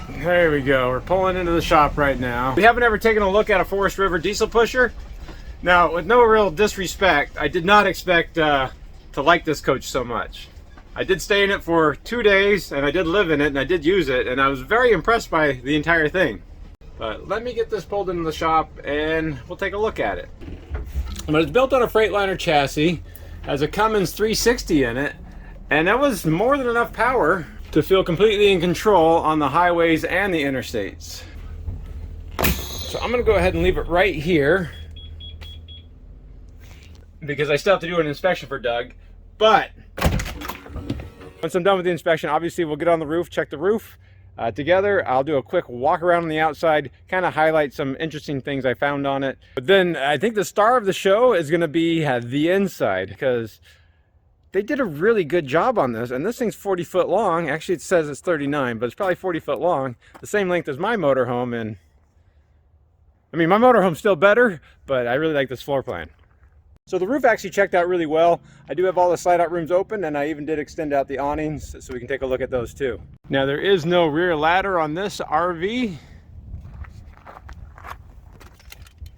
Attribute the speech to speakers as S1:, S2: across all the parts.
S1: There we go. We're pulling into the shop right now. We haven't ever taken a look at a Forest River diesel pusher. Now, with no real disrespect, I did not expect to like this coach so much. I did stay in it for 2 days, and I did live in it, and I did use it, and I was very impressed by the entire thing. But let me get this pulled into the shop, and we'll take a look at it. But it's built on a Freightliner chassis, has a Cummins 360 in it, and that was more than enough power to feel completely in control on the highways and the interstates. So I'm gonna go ahead and leave it right here because I still have to do an inspection for Doug. But once I'm done with the inspection, obviously we'll get on the roof, check the roof together. I'll do a quick walk around on the outside, kind of highlight some interesting things I found on it. But then I think the star of the show is gonna be the inside, because they did a really good job on this, and this thing's 40 foot long. Actually, it says it's 39, but it's probably 40 foot long, the same length as my motorhome. And I mean, my motorhome's still better, but I really like this floor plan. So the roof actually checked out really well. I do have all the slide out rooms open, and I even did extend out the awnings so we can take a look at those too. Now, there is no rear ladder on this RV,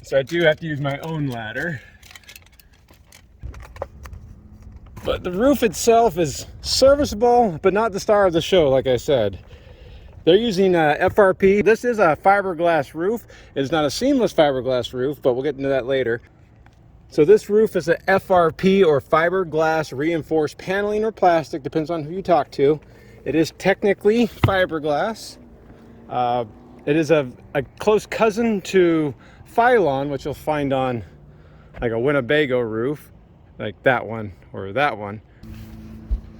S1: so I do have to use my own ladder. But the roof itself is serviceable, but not the star of the show, like I said. They're using FRP. This is a fiberglass roof. It's not a seamless fiberglass roof, but we'll get into that later. So this roof is a FRP, or fiberglass reinforced paneling or plastic, depends on who you talk to. It is technically fiberglass. It is a close cousin to Phylon, which you'll find on like a Winnebago roof, like that one or that one.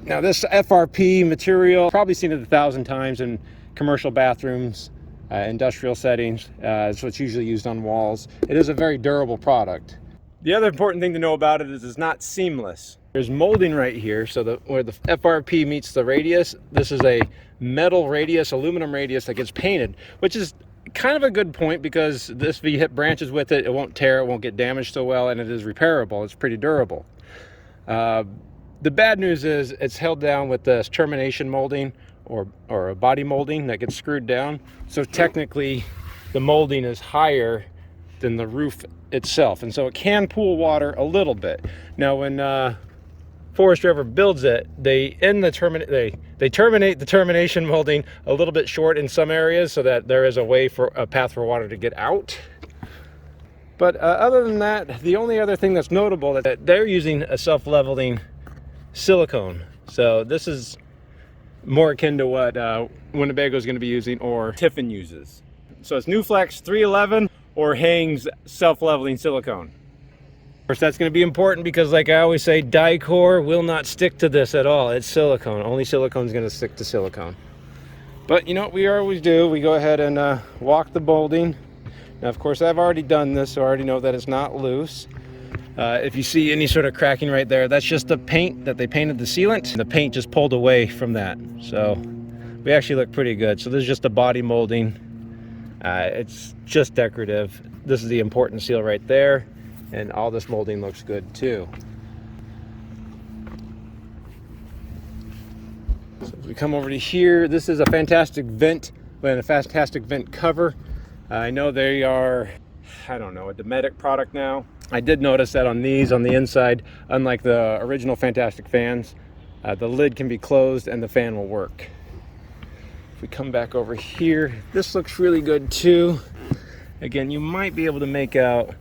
S1: Now this FRP material, probably seen it 1,000 times in commercial bathrooms, industrial settings. It's what's usually used on walls. It is a very durable product. The other important thing to know about it is it's not seamless. There's molding right here, so where the FRP meets the radius, this is a metal radius, aluminum radius that gets painted, which is kind of a good point, because if you hit branches with it, it won't tear, it won't get damaged so well, and it is repairable. It's pretty durable. The bad news is it's held down with this termination molding or a body molding that gets screwed down. So technically the molding is higher than the roof itself, and so it can pool water a little bit. Now when Forest River builds it, they terminate the termination molding a little bit short in some areas, so that there is a path for water to get out. But other than that, the only other thing that's notable is that they're using a self-leveling silicone. So this is more akin to what Winnebago is going to be using, or Tiffin uses. So it's Newflex 311 or Hang's self-leveling silicone. Of course, that's going to be important because, like I always say, Dicor will not stick to this at all. It's silicone. Only silicone is going to stick to silicone. But you know what we always do? We go ahead and walk the molding. Now, of course, I've already done this, so I already know that it's not loose. If you see any sort of cracking right there, that's just the paint that they painted the sealant. The paint just pulled away from that. So we actually look pretty good. So this is just a body molding. It's just decorative. This is the important seal right there. And all this molding looks good too. So as we come over to here, this is a fantastic vent, and a fantastic vent cover. I know they are, I don't know, a Dometic product now. I did notice that on these, on the inside, unlike the original Fantastic fans, the lid can be closed and the fan will work. If we come back over here, this looks really good too. Again, you might be able to make out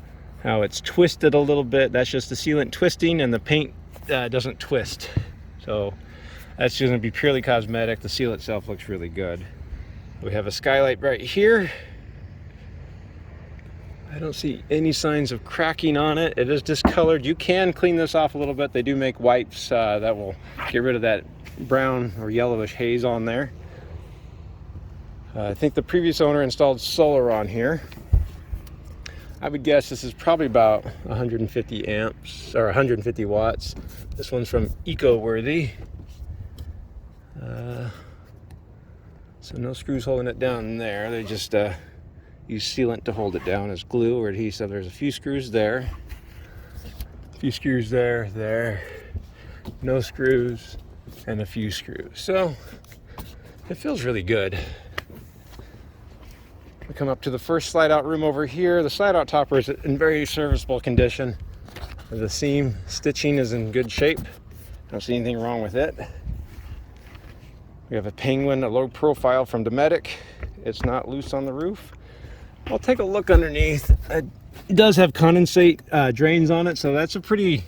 S1: how it's twisted a little bit. That's just the sealant twisting, and the paint doesn't twist. So that's just gonna be purely cosmetic. The seal itself looks really good. We have a skylight right here. I don't see any signs of cracking on it. It is discolored. You can clean this off a little bit. They do make wipes that will get rid of that brown or yellowish haze on there. I think the previous owner installed solar on here. I would guess this is probably about 150 amps or 150 watts. This one's from EcoWorthy. So no screws holding it down there. They just use sealant to hold it down as glue or adhesive. There's a few screws there, a few screws there, no screws, and a few screws. So it feels really good. We come up to the first slide out room over here. The slide out topper is in very serviceable condition. The seam stitching is in good shape. I don't see anything wrong with it. We have a Penguin, a low profile from Dometic. It's not loose on the roof. I'll take a look underneath. It does have condensate drains on it, so that's a pretty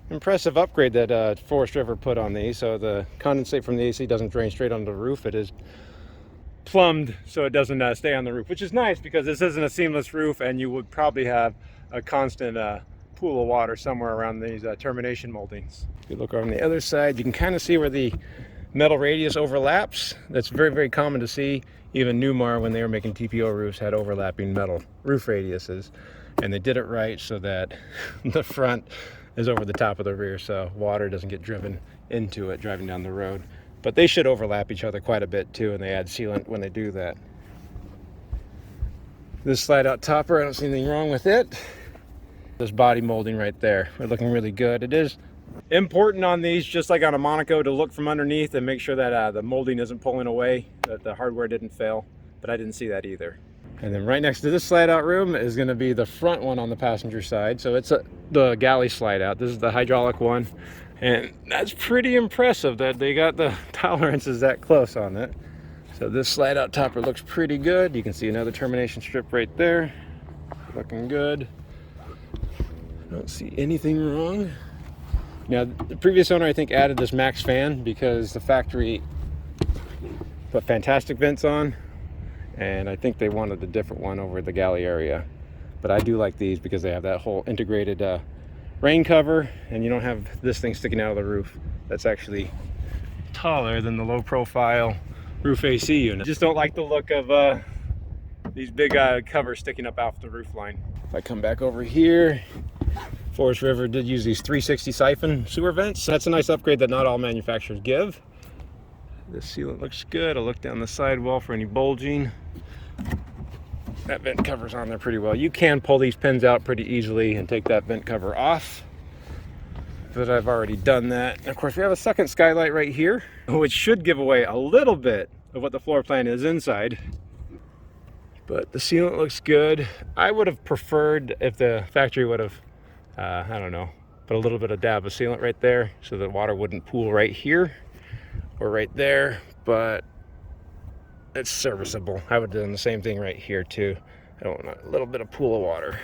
S1: impressive upgrade that Forest River put on these. So the condensate from the AC doesn't drain straight onto the roof. It is plumbed so it doesn't stay on the roof, which is nice because this isn't a seamless roof and you would probably have a constant pool of water somewhere around these termination moldings. If you look on the other side, you can kind of see where the metal radius overlaps. That's very, very common to see. Even Newmar, when they were making TPO roofs, had overlapping metal roof radiuses, and they did it right so that the front is over the top of the rear, so water doesn't get driven into it driving down the road. But they should overlap each other quite a bit too, and they add sealant when they do that. This slide out topper, I don't see anything wrong with it. This body molding right there, we're looking really good. It is important on these, just like on a Monaco, to look from underneath and make sure that the molding isn't pulling away, that the hardware didn't fail, but I didn't see that either. And then right next to this slide out room is going to be the front one on the passenger side. So it's the galley slide out. This is the hydraulic one, and that's pretty impressive that they got the tolerances that close on it. So this slide out topper looks pretty good. You can see another termination strip right there, looking good. I don't see anything wrong. Now, the previous owner, I think, added this max fan because the factory put fantastic vents on, and I think they wanted a different one over the galley area. But I do like these because they have that whole integrated rain cover, and you don't have this thing sticking out of the roof. That's actually taller than the low profile roof AC unit. I just don't like the look of these big covers sticking up off the roof line. If I come back over here, Forest River did use these 360 siphon sewer vents. That's a nice upgrade that not all manufacturers give. The sealant looks good. I'll look down the sidewall for any bulging. That vent cover's on there pretty well. You can pull these pins out pretty easily and take that vent cover off, but I've already done that. And of course, we have a second skylight right here, which should give away a little bit of what the floor plan is inside. But the sealant looks good. I would have preferred if the factory would have I don't know, put a little bit of dab of sealant right there so the water wouldn't pool right here or right there, but it's serviceable. I would have done the same thing right here too. I don't want a little bit of pool of water.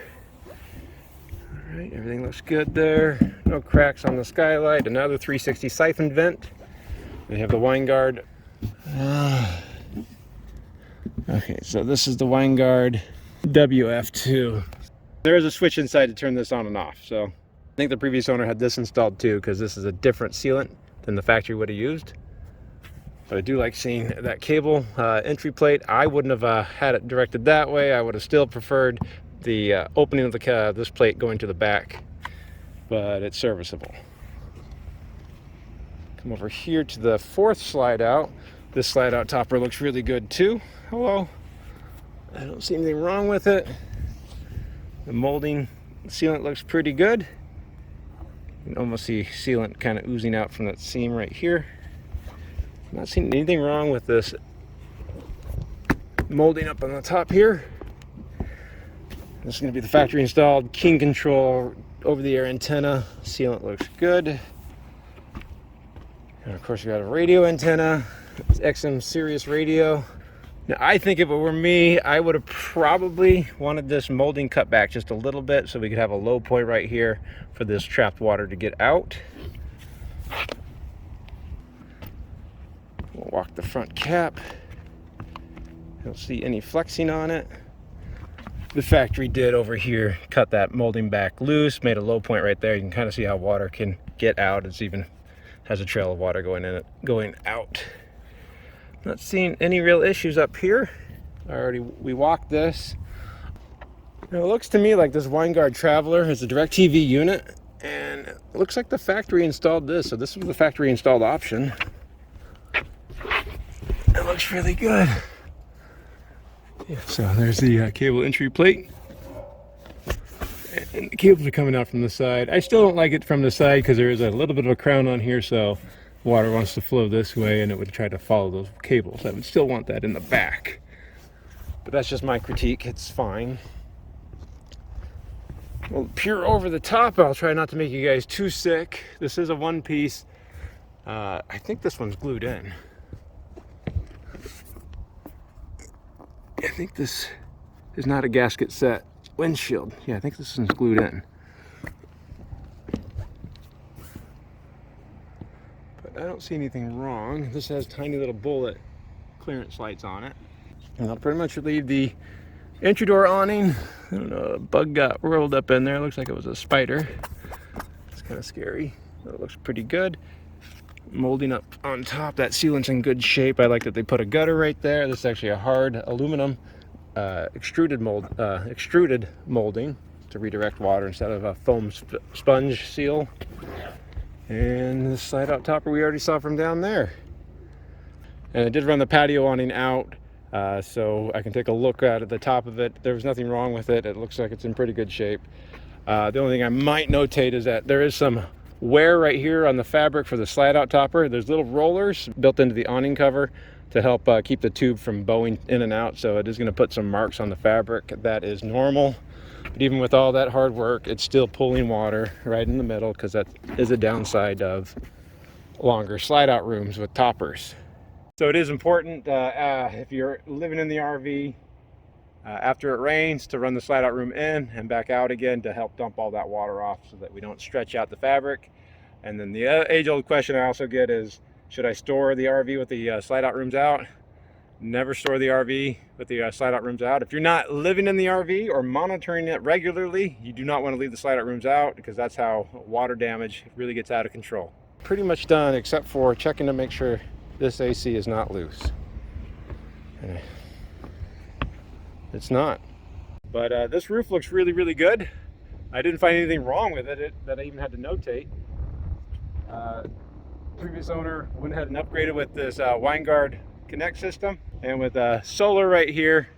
S1: All right, everything looks good there. No cracks on the skylight. Another 360 siphon vent. They have the wine guard. Okay, so this is the wine guard WF2. There is a switch inside to turn this on and off. So I think the previous owner had this installed too, because this is a different sealant than the factory would have used. But I do like seeing that cable entry plate. I wouldn't have had it directed that way. I would have still preferred the opening of this plate going to the back, but it's serviceable. Come over here to the fourth slide out. This slide out topper looks really good too. Hello. I don't see anything wrong with it. The molding sealant looks pretty good. You can almost see sealant kind of oozing out from that seam right here. Not seeing anything wrong with this molding up on the top here. This is going to be the factory installed King Control over-the-air antenna. Sealant looks good. And of course we got a radio antenna. It's XM Sirius radio. Now I think if it were me, I would have probably wanted this molding cut back just a little bit so we could have a low point right here for this trapped water to get out. We'll walk the front cap. Don't see any flexing on it. The factory did over here cut that molding back loose, made a low point right there. You can kind of see how water can get out. It's even has a trail of water going in it, going out. Not seeing any real issues up here. We walked this. Now, it looks to me like this WineGuard Traveler is a DirecTV unit, and it looks like the factory installed this. So this was the factory installed option. It looks really good. Yeah, so there's the cable entry plate. And the cables are coming out from the side. I still don't like it from the side because there is a little bit of a crown on here, so water wants to flow this way and it would try to follow those cables. I would still want that in the back. but that's just my critique. It's fine. We'll peer over the top. I'll try not to make you guys too sick. This is a one piece. I think this one's glued in. I think this is not a gasket set windshield. Yeah, I think this one's glued in. But I don't see anything wrong. This has tiny little bullet clearance lights on it. And I'll pretty much leave the entry door awning. I don't know, a bug got rolled up in there. Looks like it was a spider. It's kind of scary, but it looks pretty good. Molding up on top, that sealant's in good shape. I like that they put a gutter right there. This is actually a hard aluminum extruded molding to redirect water instead of a foam sponge seal. And the slide out topper we already saw from down there. And I did run the patio awning out, so I can take a look at the top of it. There was nothing wrong with it. It looks like it's in pretty good shape. The only thing I might notate is that there is some wear right here on the fabric for the slide out topper. There's little rollers built into the awning cover to help keep the tube from bowing in and out, so it is going to put some marks on the fabric. That is normal, but even with all that hard work, it's still pulling water right in the middle, because that is a downside of longer slide out rooms with toppers. So it is important if you're living in the RV after it rains to run the slide out room in and back out again to help dump all that water off so that we don't stretch out the fabric. And then the age-old question I also get is, should I store the RV with the slide out rooms out? Never store the RV with the slide out rooms out. If you're not living in the RV or monitoring it regularly, you do not want to leave the slide out rooms out, because that's how water damage really gets out of control. Pretty much done, except for checking to make sure this AC is not loose. It's not. But this roof looks really, really good. I didn't find anything wrong with it that I even had to notate. Previous owner went ahead and upgraded with this Winegard Connect system, and with solar right here.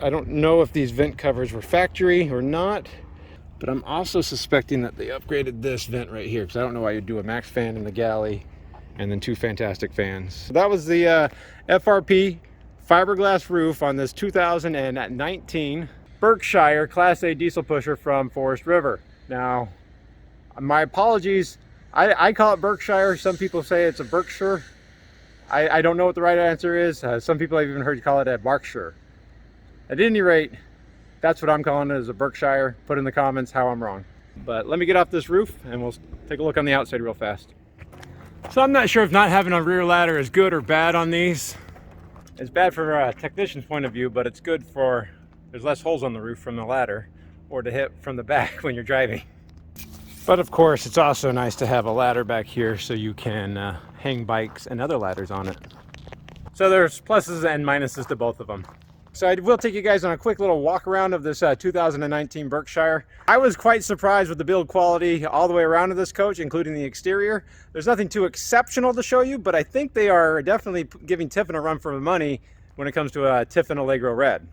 S1: I don't know if these vent covers were factory or not, but I'm also suspecting that they upgraded this vent right here, because I don't know why you'd do a max fan in the galley and then two fantastic fans. So that was the FRP fiberglass roof on this 2019 Berkshire Class A diesel pusher from Forest River. Now, my apologies, I call it Berkshire. Some people say it's a Berkshire. I don't know what the right answer is. Some people I've even heard call it a Berkshire. At any rate, that's what I'm calling it, is a Berkshire. Put in the comments how I'm wrong. But let me get off this roof and we'll take a look on the outside real fast. So I'm not sure if not having a rear ladder is good or bad on these. It's bad from a technician's point of view, but it's good for, there's less holes on the roof from the ladder, or to hit from the back when you're driving. But of course, it's also nice to have a ladder back here so you can hang bikes and other ladders on it. So there's pluses and minuses to both of them. So I will take you guys on a quick little walk around of this 2019 Berkshire. I was quite surprised with the build quality all the way around of this coach, including the exterior. There's nothing too exceptional to show you, but I think they are definitely giving Tiffin a run for the money when it comes to a Tiffin Allegro Red,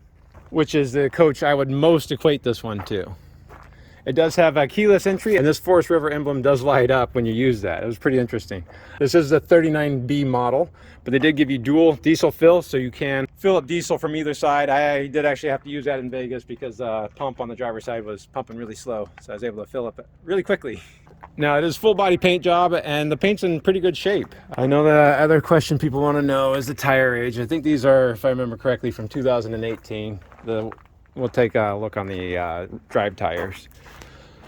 S1: which is the coach I would most equate this one to. It does have a keyless entry, and this Forest River emblem does light up when you use that. It was pretty interesting. This is the 39B model, but they did give you dual diesel fill, so you can fill up diesel from either side. I did actually have to use that in Vegas because the pump on the driver's side was pumping really slow, so I was able to fill up really quickly. Now, it is full body paint job, and the paint's in pretty good shape. I know the other question people want to know is the tire age. I think these are, if I remember correctly, from 2018. We'll take a look on the drive tires.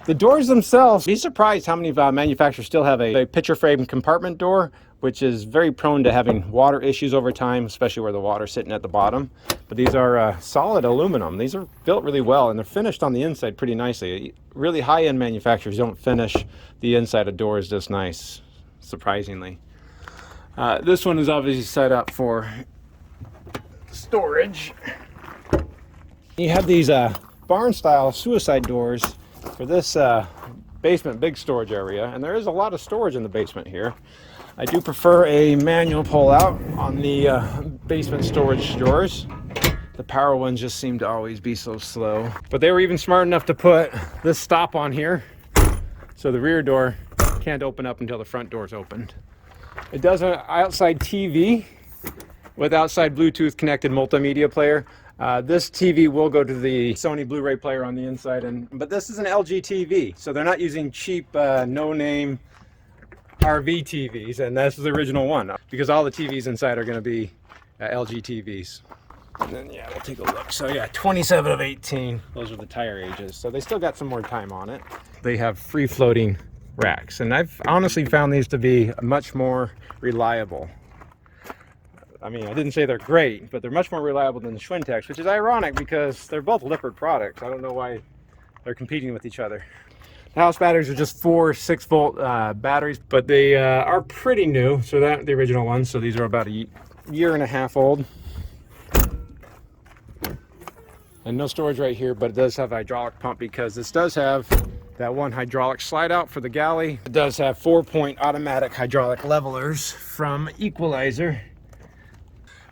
S1: The doors themselves, be surprised how many manufacturers still have a picture frame compartment door, which is very prone to having water issues over time, especially where the water's sitting at the bottom. But these are solid aluminum. These are built really well, and they're finished on the inside pretty nicely. Really high-end manufacturers don't finish the inside of doors this nice, surprisingly. This one is obviously set up for storage. You have these barn-style suicide doors for this basement big storage area, and there is a lot of storage in the basement here. I do prefer a manual pull-out on the basement storage drawers. The power ones just seem to always be so slow. But they were even smart enough to put this stop on here, so the rear door can't open up until the front door is opened. It does an outside TV, with outside Bluetooth connected multimedia player. This TV will go to the Sony Blu-ray player on the inside, but this is an LG TV, so they're not using cheap, no-name RV TVs, and that's the original one, because all the TVs inside are going to be LG TVs. And then, yeah, we'll take a look. So yeah, 27 of 18, those are the tire ages, so they still got some more time on it. They have free-floating racks, and I've honestly found these to be much more reliable. I mean, I didn't say they're great, but they're much more reliable than the Schwintex, which is ironic because they're both Lippert products. I don't know why they're competing with each other. The house batteries are just 4 6-volt batteries, but they are pretty new. So that the original ones. So these are about a year and a half old. And no storage right here, but it does have a hydraulic pump because this does have that one hydraulic slide out for the galley. It does have 4-point automatic hydraulic levelers from Equalizer,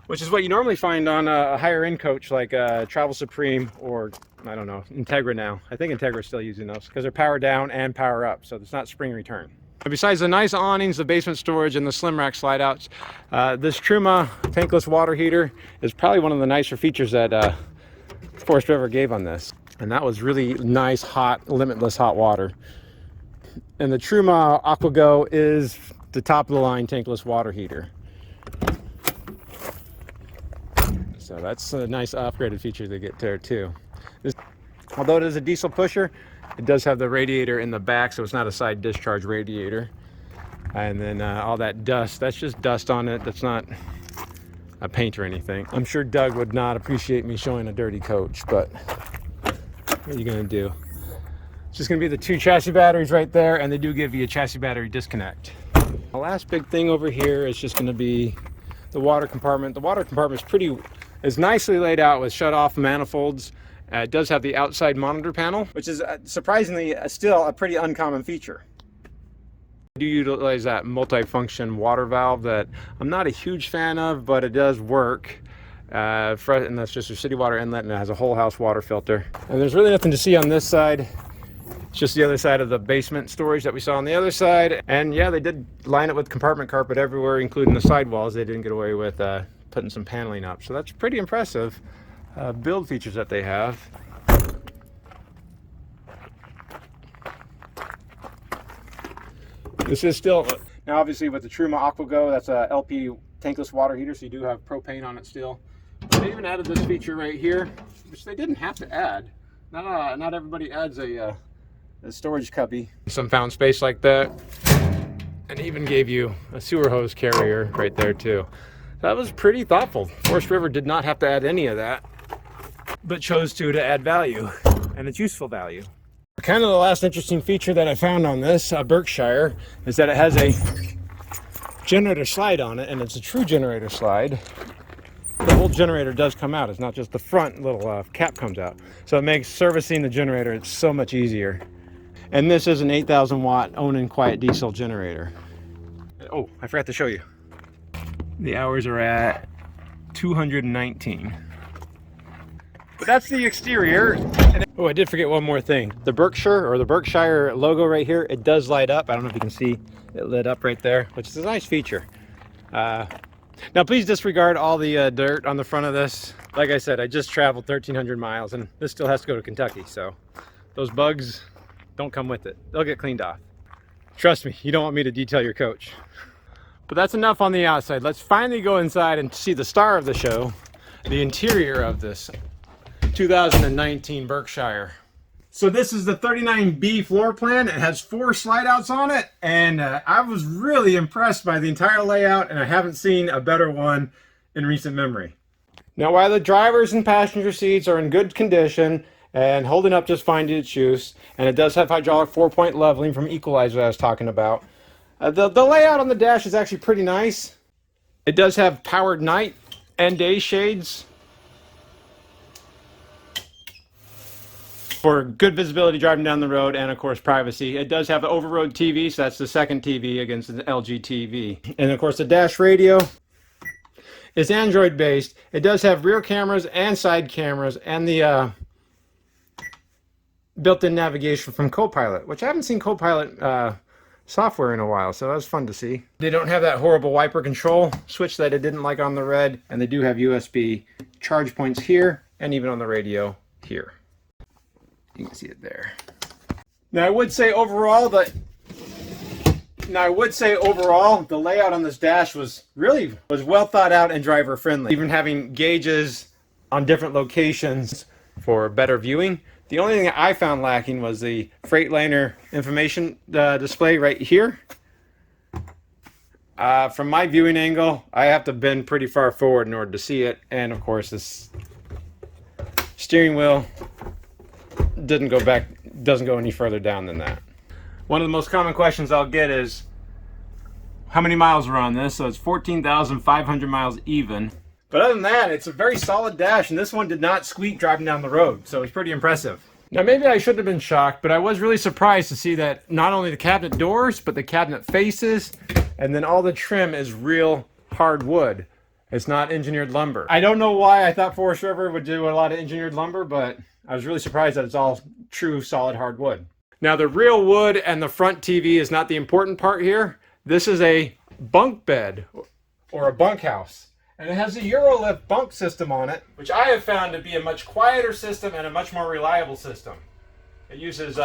S1: which is what you normally find on a higher end coach like Travel Supreme or, I don't know, Integra now. I think Integra is still using those because they're power down and power up, so it's not spring return. But besides the nice awnings, the basement storage, and the slim rack slide outs, this Truma tankless water heater is probably one of the nicer features that Forest River gave on this. And that was really nice, hot, limitless hot water. And the Truma AquaGo is the top of the line tankless water heater. So that's a nice upgraded feature they get there too. Although it is a diesel pusher, it does have the radiator in the back, so it's not a side discharge radiator. And then all that dust, that's just dust on it. That's not a paint or anything. I'm sure Doug would not appreciate me showing a dirty coach, but what are you gonna do? It's just gonna be the 2 chassis batteries right there, and they do give you a chassis battery disconnect. The last big thing over here is just gonna be the water compartment. The water compartment is nicely laid out with shut-off manifolds. It does have the outside monitor panel, which is surprisingly still a pretty uncommon feature. I do utilize that multi-function water valve that I'm not a huge fan of, but it does work. And that's just a city water inlet, and it has a whole house water filter. And there's really nothing to see on this side. It's just the other side of the basement storage that we saw on the other side. And yeah, they did line it with compartment carpet everywhere, including the sidewalls. They didn't get away with putting some paneling up. So that's pretty impressive build features that they have. This is still, now obviously with the Truma AquaGo, that's a LP tankless water heater, so you do have propane on it still. But they even added this feature right here, which they didn't have to add. Not everybody adds a storage cubby. Some found space like that. And even gave you a sewer hose carrier right there too. That was pretty thoughtful. Forest River did not have to add any of that, but chose to add value, and it's useful value. Kind of the last interesting feature that I found on this Berkshire is that it has a generator slide on it, and it's a true generator slide. The whole generator does come out. It's not just the front little cap comes out. So it makes servicing the generator so much easier. And this is an 8,000 watt own and quiet diesel generator. Oh, I forgot to show you. The hours are at 219. But that's the exterior. Oh, I did forget one more thing. The Berkshire logo right here, it does light up. I don't know if you can see it lit up right there, which is a nice feature. Now please disregard all the dirt on the front of this. Like I said, I just traveled 1,300 miles and this still has to go to Kentucky. So those bugs don't come with it. They'll get cleaned off. Trust me, you don't want me to detail your coach. But that's enough on the outside. Let's finally go inside and see the star of the show, the interior of this 2019 Berkshire. So this is the 39B floor plan. It has 4 slide outs on it, and I was really impressed by the entire layout, and I haven't seen a better one in recent memory. Now, while the driver's and passenger seats are in good condition and holding up just fine to its use, and it does have hydraulic 4-point leveling from Equalizer I was talking about, the layout on the dash is actually pretty nice. It does have powered night and day shades for good visibility driving down the road, and of course privacy. It does have an over-road TV, so that's the second TV against the LG TV. And of course the dash radio is Android based. It does have rear cameras and side cameras, and the built-in navigation from Copilot, which I haven't seen Copilot software in a while, so that was fun to see. They don't have that horrible wiper control switch that I didn't like on the Red, and they do have USB charge points here and even on the radio here. You can see it there. Now I would say overall the layout on this dash was well thought out and driver friendly. Even having gauges on different locations for better viewing. The only thing that I found lacking was the Freightliner information display right here. From my viewing angle, I have to bend pretty far forward in order to see it, and of course this steering wheel doesn't go any further down than that. One of the most common questions I'll get is how many miles are on this? So it's 14,500 miles even. But other than that, it's a very solid dash, and this one did not squeak driving down the road, so it's pretty impressive. Now maybe I shouldn't have been shocked, but I was really surprised to see that not only the cabinet doors, but the cabinet faces, and then all the trim is real hard wood. It's not engineered lumber. I don't know why I thought Forest River would do a lot of engineered lumber, but I was really surprised that it's all true solid hardwood. Now the real wood and the front TV is not the important part here. This is a bunk bed or a bunkhouse. And it has a Eurolift bunk system on it, which I have found to be a much quieter system and a much more reliable system. It uses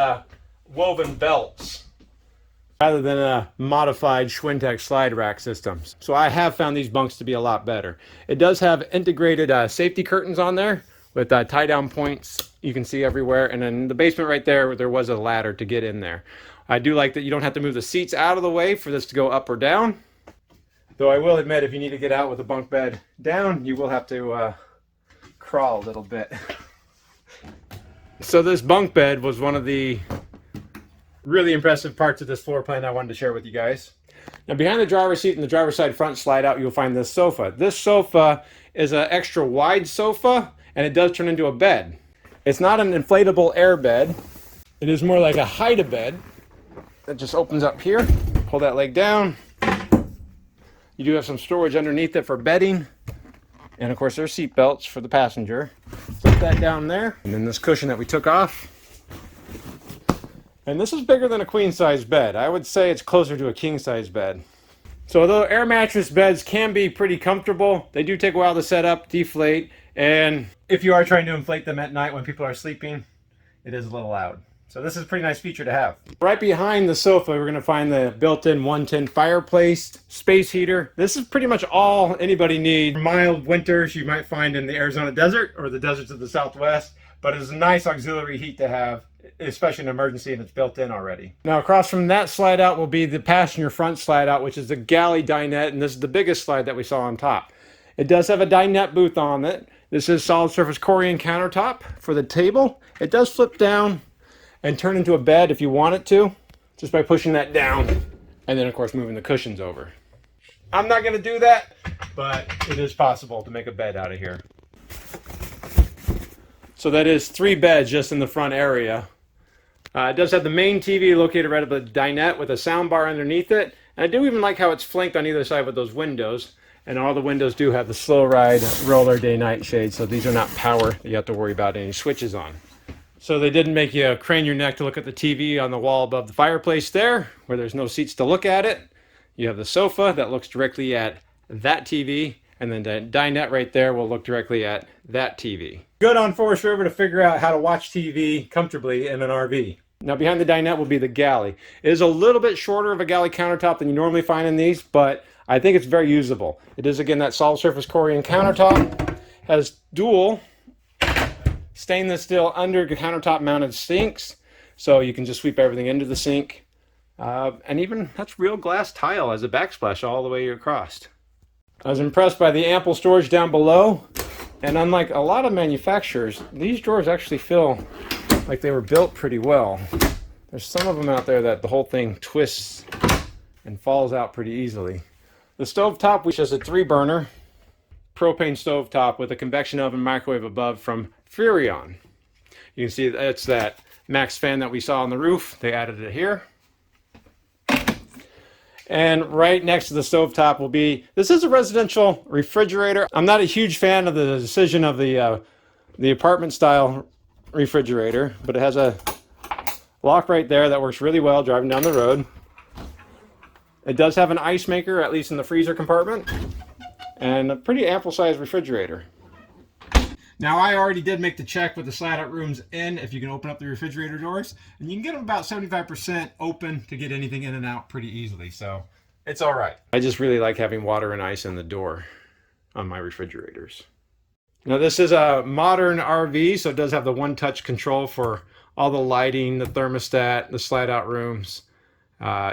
S1: woven belts rather than a modified Schwintek slide rack system. So I have found these bunks to be a lot better. It does have integrated safety curtains on there with tie down points you can see everywhere. And in the basement right there was a ladder to get in there. I do like that you don't have to move the seats out of the way for this to go up or down. Though I will admit, if you need to get out with a bunk bed down, you will have to crawl a little bit. So this bunk bed was one of the really impressive parts of this floor plan I wanted to share with you guys. Now behind the driver's seat and the driver's side front slide out, you'll find this sofa. This sofa is an extra wide sofa, and it does turn into a bed. It's not an inflatable air bed. It is more like a hide-a-bed that just opens up here. Pull that leg down. You do have some storage underneath it for bedding. And of course there's seat belts for the passenger. Flip that down there. And then this cushion that we took off. And this is bigger than a queen size bed. I would say it's closer to a king size bed. So although air mattress beds can be pretty comfortable, they do take a while to set up, deflate, and if you are trying to inflate them at night when people are sleeping, it is a little loud. So this is a pretty nice feature to have. Right behind the sofa, we're going to find the built-in 110 fireplace, space heater. This is pretty much all anybody needs. Mild winters you might find in the Arizona desert or the deserts of the Southwest, but it's a nice auxiliary heat to have, especially in an emergency, and it's built in already. Now across from that slide out will be the passenger front slide out, which is the galley dinette, and this is the biggest slide that we saw on top. It does have a dinette booth on it. This is solid surface Corian countertop for the table. It does flip down and turn into a bed if you want it to, just by pushing that down, and then of course moving the cushions over. I'm not going to do that, but it is possible to make a bed out of here. So that is 3 beds just in the front area. It does have the main TV located right above the dinette with a sound bar underneath it. And I do even like how it's flanked on either side with those windows. And all the windows do have the slow ride roller day-night shades, so these are not power that you have to worry about any switches on. So they didn't make you crane your neck to look at the TV on the wall above the fireplace there, where there's no seats to look at it. You have the sofa that looks directly at that TV, and then the dinette right there will look directly at that TV. Good on Forest River to figure out how to watch TV comfortably in an RV. Now behind the dinette will be the galley. It is a little bit shorter of a galley countertop than you normally find in these, but I think it's very usable. It is again that solid surface Corian countertop. Has dual stainless steel under countertop mounted sinks, so you can just sweep everything into the sink. And even that's real glass tile as a backsplash all the way across. I was impressed by the ample storage down below, and unlike a lot of manufacturers, these drawers actually feel like they were built pretty well. There's some of them out there that the whole thing twists and falls out pretty easily. The stovetop, which is a 3-burner propane stovetop with a convection oven microwave above from Furrion. You can see it's that max fan that we saw on the roof. They added it here. And right next to the stovetop will be, this is a residential refrigerator. I'm not a huge fan of the decision of the apartment style refrigerator, but it has a lock right there that works really well driving down the road. It does have an ice maker, at least in the freezer compartment, and a pretty ample sized refrigerator. Now, I already did make the check with the slide out rooms in, if you can open up the refrigerator doors, and you can get them about 75% open to get anything in and out pretty easily, so it's all right. I just really like having water and ice in the door on my refrigerators. Now, this is a modern RV, so it does have the one-touch control for all the lighting, the thermostat, the slide out rooms,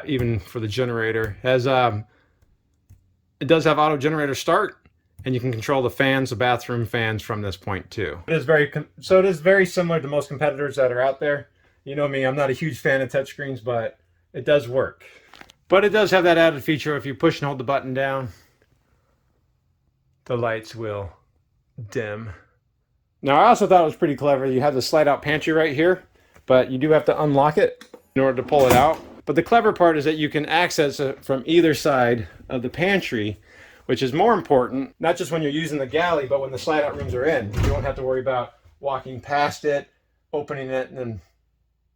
S1: even for the generator. It does have auto generator start, and you can control the fans, the bathroom fans from this point too. It is very similar to most competitors that are out there. You know me, I'm not a huge fan of touchscreens, but it does work. But it does have that added feature: if you push and hold the button down, the lights will dim. Now, I also thought it was pretty clever. You have the slide out pantry right here, but you do have to unlock it in order to pull it out. But the clever part is that you can access it from either side of the pantry, which is more important, not just when you're using the galley, but when the slide out rooms are in. You don't have to worry about walking past it, opening it, and then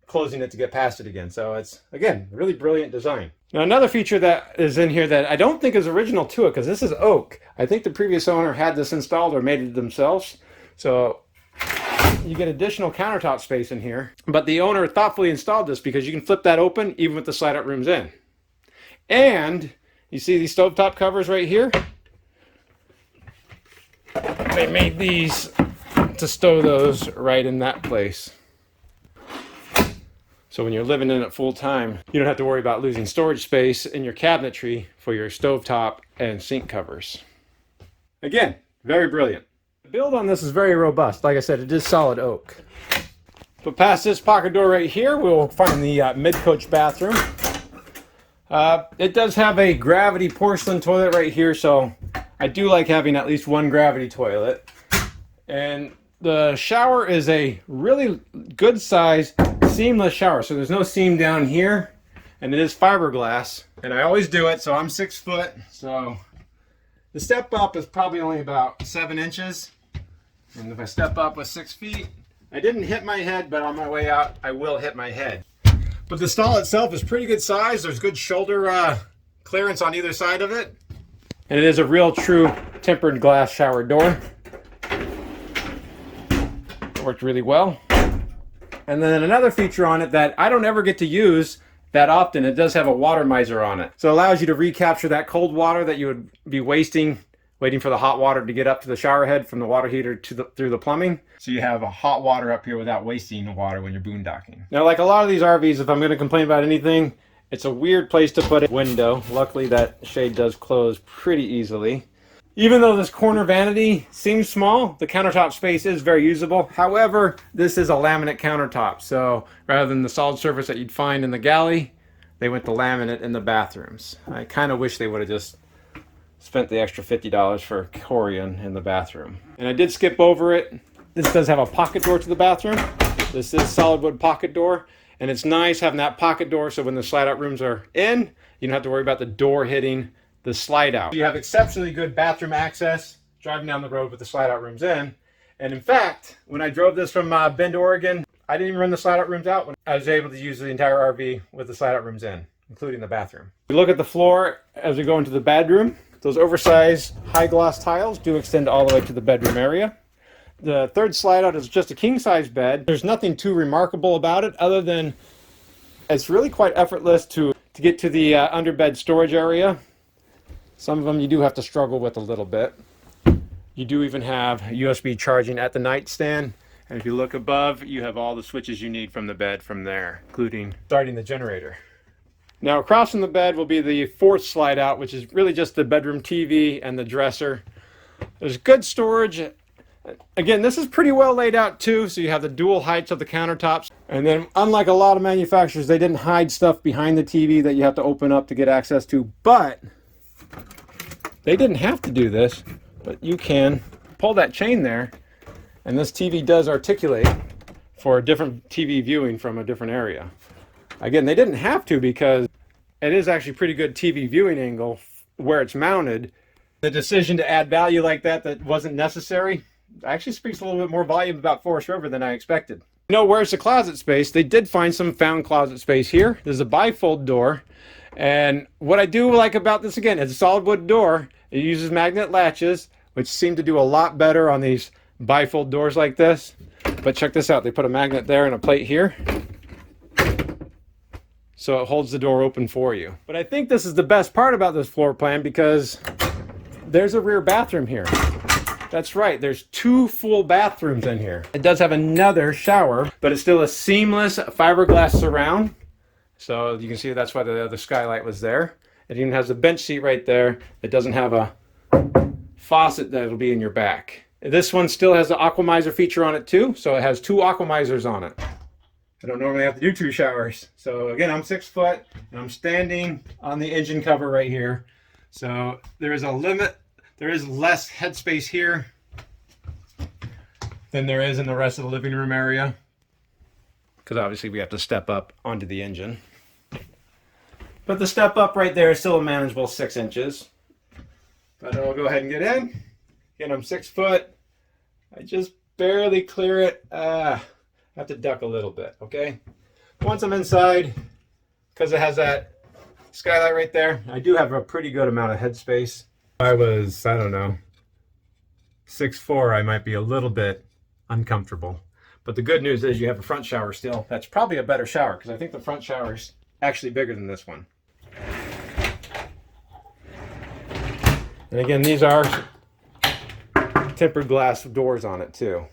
S1: closing it to get past it again. So it's, again, really brilliant design. Now, another feature that is in here that I don't think is original to it, because this is oak. I think the previous owner had this installed or made it themselves. So you get additional countertop space in here. But the owner thoughtfully installed this because you can flip that open even with the slide out rooms in. And you see these stovetop covers right here? They made these to stow those right in that place. So when you're living in it full time, you don't have to worry about losing storage space in your cabinetry for your stovetop and sink covers. Again, very brilliant. The build on this is very robust. Like I said, it is solid oak. But past this pocket door right here, we'll find the mid-coach bathroom. It does have a gravity porcelain toilet right here, so I do like having at least one gravity toilet. And the shower is a really good size seamless shower, so there's no seam down here, and it is fiberglass, and I always do it, so I'm 6 foot, so the step up is probably only about 7 inches, and if I step up with 6 feet, I didn't hit my head, but on my way out I will hit my head. But the stall itself is pretty good size. There's good shoulder clearance on either side of it, and it is a real true tempered glass shower door. It worked really well. And then another feature on it that I don't ever get to use that often, it does have a water miser on it. So it allows you to recapture that cold water that you would be wasting waiting for the hot water to get up to the shower head from the water heater through the plumbing. So you have a hot water up here without wasting the water when you're boondocking. Now, like a lot of these RVs, if I'm going to complain about anything, it's a weird place to put a window. Luckily, that shade does close pretty easily. Even though this corner vanity seems small, the countertop space is very usable. However, this is a laminate countertop, so rather than the solid surface that you'd find in the galley, they went to laminate in the bathrooms. I kind of wish they would have just spent the extra $50 for Corian in the bathroom. And I did skip over it. This does have a pocket door to the bathroom. This is solid wood pocket door, and it's nice having that pocket door so when the slide out rooms are in, you don't have to worry about the door hitting the slide out. You have exceptionally good bathroom access driving down the road with the slide out rooms in. And in fact, when I drove this from Bend, Oregon, I didn't even run the slide out rooms out when I was able to use the entire RV with the slide out rooms in, including the bathroom. We look at the floor as we go into the bedroom. Those oversized high gloss tiles do extend all the way to the bedroom area. The third slide out is just a king size bed. There's nothing too remarkable about it other than it's really quite effortless to get to the underbed storage area. Some of them you do have to struggle with a little bit. You do even have USB charging at the nightstand. And if you look above, you have all the switches you need from the bed from there, including starting the generator. Now across from the bed will be the fourth slide out, which is really just the bedroom TV and the dresser. There's good storage. Again, this is pretty well laid out too, so you have the dual heights of the countertops. And then unlike a lot of manufacturers, they didn't hide stuff behind the TV that you have to open up to get access to, but they didn't have to do this, but you can pull that chain there, and this TV does articulate for a different TV viewing from a different area. Again, they didn't have to because it is actually pretty good TV viewing angle where it's mounted. The decision to add value like that wasn't necessary actually speaks a little bit more volume about Forest River than I expected. You know, where's the closet space? They did find some found closet space here. There's a bifold door, And what I do like about this, again, it's a solid wood door. It uses magnet latches, which seem to do a lot better on these bifold doors like this. But check this out. They put a magnet there and a plate here, so it holds the door open for you. But I think this is the best part about this floor plan, because there's a rear bathroom here. That's right, there's 2 full bathrooms in here. It does have another shower, but it's still a seamless fiberglass surround. So you can see that's why the other skylight was there. It even has a bench seat right there. It doesn't have a faucet that'll be in your back. This one still has the aquamizer feature on it too, so it has 2 aquamizers on it. I don't normally have to do 2 showers. So again, I'm 6 foot and I'm standing on the engine cover right here. So there is a limit. There is less headspace here than there is in the rest of the living room area, because obviously we have to step up onto the engine. But the step up right there is still a manageable 6 inches. But I'll go ahead and get in. Again, I'm 6 foot. I just barely clear it. I have to duck a little bit, okay? Once I'm inside, because it has that skylight right there, I do have a pretty good amount of headspace. If I was, I don't know, 6'4", I might be a little bit uncomfortable. But the good news is you have a front shower still. That's probably a better shower, because I think the front shower is actually bigger than this one. And again, these are tempered glass doors on it too.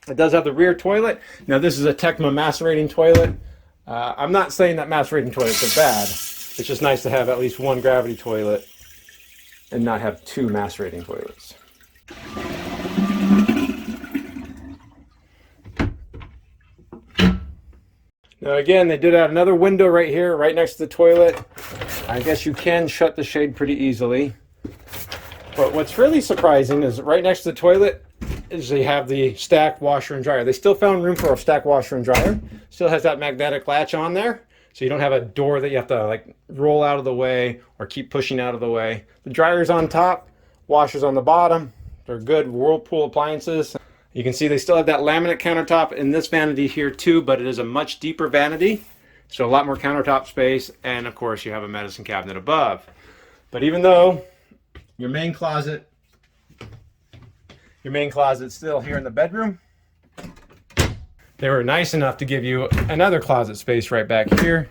S1: It does have the rear toilet. Now this is a Tecma macerating toilet. I'm not saying that macerating toilets are bad. It's just nice to have at least 1 gravity toilet and not have 2 macerating toilets. Now again, they did add another window right here, right next to the toilet. I guess you can shut the shade pretty easily. But what's really surprising is right next to the toilet is they have the stacked washer and dryer. They still found room for a stacked washer and dryer. Still has that magnetic latch on there, so you don't have a door that you have to like roll out of the way or keep pushing out of the way. The dryer's on top, washer's on the bottom. They're good Whirlpool appliances. You can see they still have that laminate countertop in this vanity here too, but it is a much deeper vanity, so a lot more countertop space, and of course you have a medicine cabinet above. But even though your main closet's still here in the bedroom, they were nice enough to give you another closet space right back here,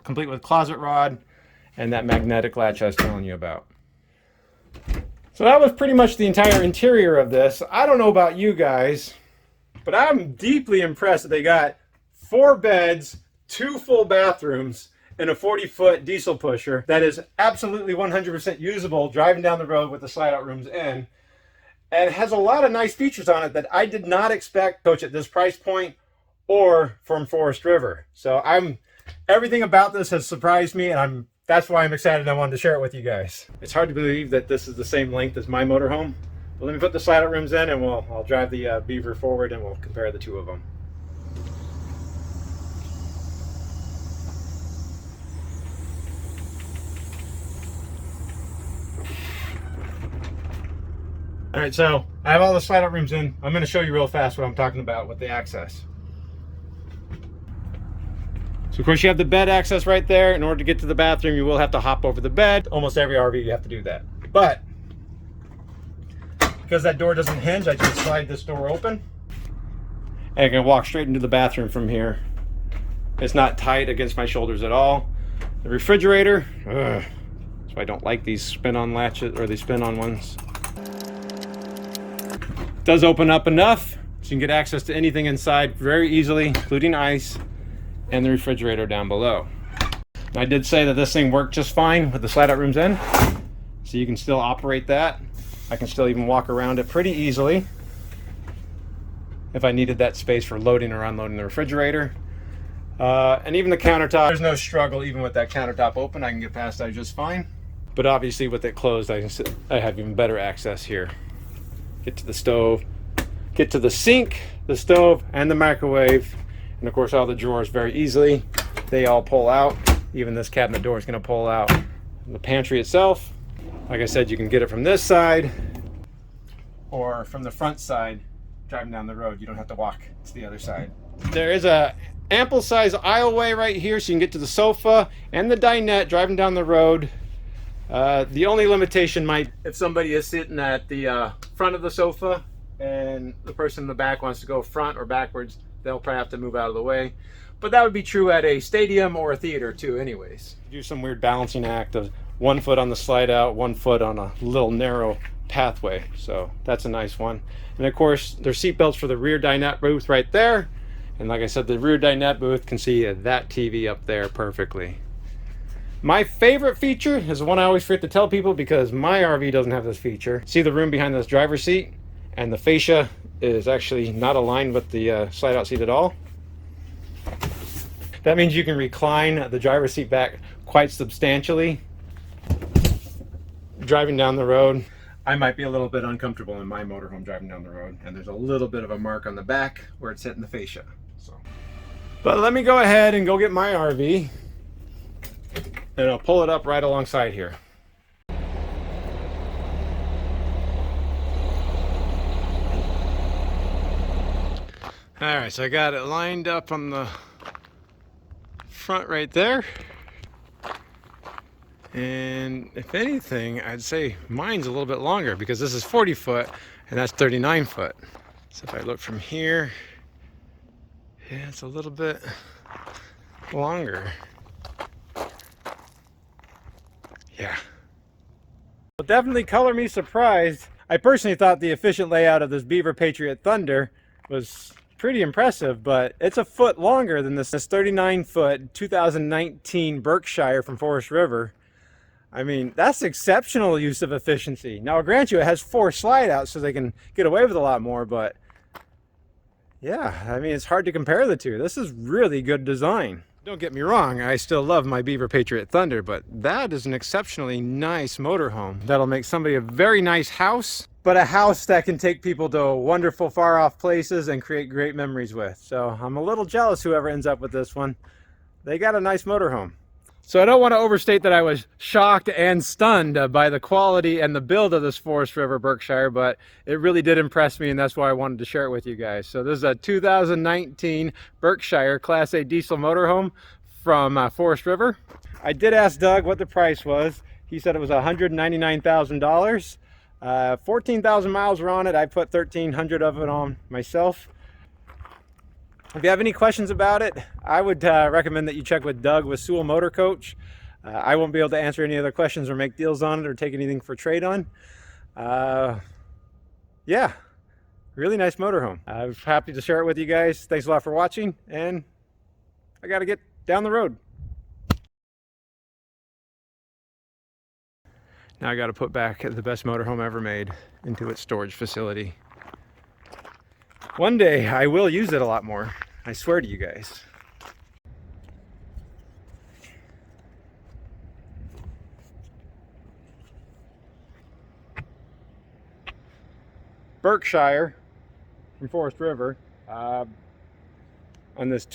S1: complete with closet rod and that magnetic latch I was telling you about. So that was pretty much the entire interior of this. I don't know about you guys, but I'm deeply impressed that they got 4 beds, 2 full bathrooms, and a 40-foot diesel pusher that is absolutely 100% usable driving down the road with the slide-out rooms in. And it has a lot of nice features on it that I did not expect, Coach, at this price point or from Forest River. So everything about this has surprised me, and that's why I'm excited and I wanted to share it with you guys. It's hard to believe that this is the same length as my motorhome. But let me put the slide-out rooms in and I'll drive the Beaver forward and we'll compare the 2 of them. All right, so I have all the slide-out rooms in. I'm going to show you real fast what I'm talking about with the access. So of course you have the bed access right there. In order to get to the bathroom, you will have to hop over the bed. Almost every RV you have to do that. But because that door doesn't hinge, I just slide this door open and I can walk straight into the bathroom from here. It's not tight against my shoulders at all. The refrigerator, that's why I don't like these spin-on latches, or these spin-on ones. It does open up enough so you can get access to anything inside very easily, including ice and the refrigerator down below. I did say that this thing worked just fine with the slide-out rooms in, so you can still operate that. I can still even walk around it pretty easily if I needed that space for loading or unloading the refrigerator. And even the countertop, there's no struggle even with that countertop open. I can get past that just fine. But obviously with it closed, I have even better access here. Get to the stove, get to the sink, the stove, and the microwave. And of course all the drawers very easily. They all pull out. Even this cabinet door is going to pull out. The pantry itself, like I said, you can get it from this side or from the front side driving down the road. You don't have to walk to the other side. There is a Ample size aisleway right here so you can get to the sofa and the dinette driving down the road. The only limitation might, if somebody is sitting at the front of the sofa and the person in the back wants to go front or backwards, they'll probably have to move out of the way. But that would be true at a stadium or a theater too anyways. Do some weird balancing act of 1 foot on the slide out, 1 foot on a little narrow pathway. So that's a nice one. And of course, there's seat belts for the rear dinette booth right there. And like I said, the rear dinette booth can see that TV up there perfectly. My favorite feature is the one I always forget to tell people because my RV doesn't have this feature. See the room behind this driver's seat? And the fascia is actually not aligned with the slide out seat at all. That means you can recline the driver's seat back quite substantially. Driving down the road, I might be a little bit uncomfortable in my motorhome driving down the road, and there's a little bit of a mark on the back where it's hitting the fascia. But let me go ahead and go get my RV, and I'll pull it up right alongside here. All right, so I got it lined up on the front right there. And if anything, I'd say mine's a little bit longer because this is 40 foot and that's 39 foot. So if I look from here, yeah, it's a little bit longer. Yeah. Well, definitely color me surprised. I personally thought the efficient layout of this Beaver Patriot Thunder was pretty impressive, but it's a foot longer than this 39 foot 2019 Berkshire from Forest River. I mean, that's exceptional use of efficiency. Now, I'll grant you, it has 4 slide outs so they can get away with a lot more, but yeah, I mean, it's hard to compare the two. This is really good design. Don't get me wrong, I still love my Beaver Patriot Thunder, but that is an exceptionally nice motorhome. That'll make somebody a very nice house, but a house that can take people to wonderful far off places and create great memories with. So I'm a little jealous whoever ends up with this one. They got a nice motorhome. So I don't want to overstate that I was shocked and stunned by the quality and the build of this Forest River Berkshire, but it really did impress me, and that's why I wanted to share it with you guys. So this is a 2019 Berkshire Class A diesel motorhome from Forest River. I did ask Doug what the price was. He said it was $199,000. 14,000 miles were on it. I put 1,300 of it on myself. If you have any questions about it, I would recommend that you check with Doug with Sewell Motorcoach. I won't be able to answer any other questions or make deals on it or take anything for trade on. Yeah, really nice motorhome. I was happy to share it with you guys. Thanks a lot for watching, and I got to get down the road. Now I got to put back the best motorhome ever made into its storage facility. One day I will use it a lot more, I swear to you guys. Berkshire from Forest River on this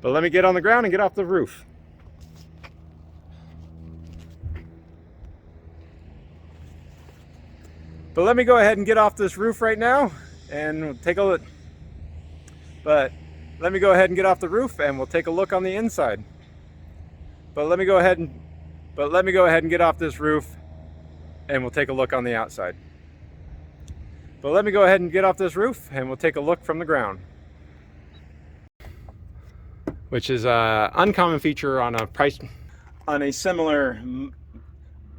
S1: But let me get on the ground and get off the roof. But let me go ahead and get off this roof right now and take a look. But let me go ahead and get off the roof and we'll take a look on the inside. But let me go ahead and get off this roof and we'll take a look on the outside. But let me go ahead and get off this roof and we'll take a look from the ground. Which is an uncommon feature on a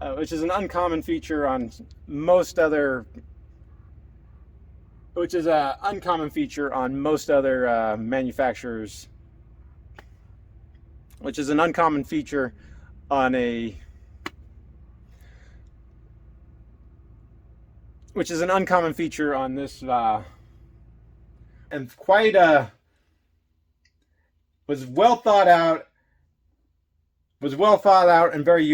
S1: which is an uncommon feature on most other manufacturers, which is an uncommon feature on this and quite was well thought out and very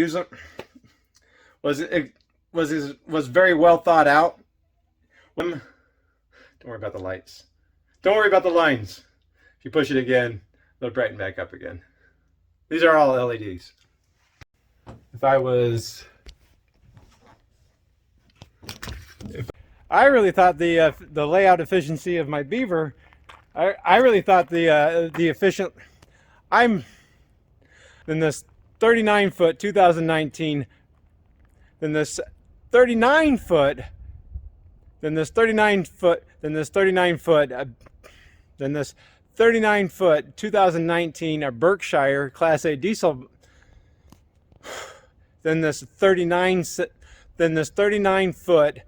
S1: was very well thought out. Don't worry about the lights. Don't worry about the lines. If you push it again, they'll brighten back up again. These are all LEDs. if I was, I really thought the layout efficiency of my Beaver, I really thought the efficient, I'm in this 39 foot 2019, then this 39 foot, then this 39 foot, then this 39 foot, then this 39 foot 2019 Berkshire Class A diesel, then this 39 foot